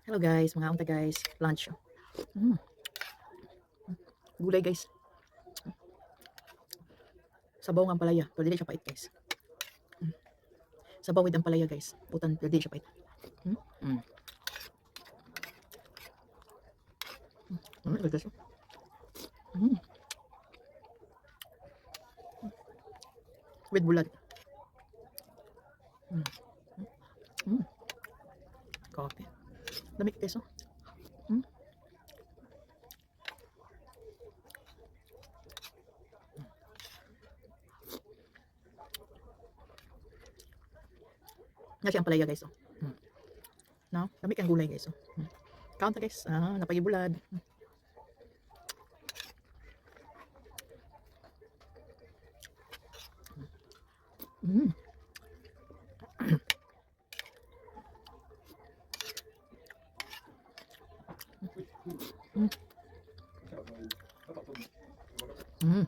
Hello guys, mga unta guys. Lunch. Mm. Gulay guys. Sabaw ng palaya. Pero dili siya pait guys. Sabaw with ang palaya guys. Putan, pero dili siya pait. Mm. Mm. Guys. Mm. With bulat. Mm. Mm. Coffee. Dami guys oh. Mm. Nga siya ang palaya guys oh. Mm. No, dami kang gulay guys oh. Mm. Count na guys. Napagibulad. Mm. Mm. Mm.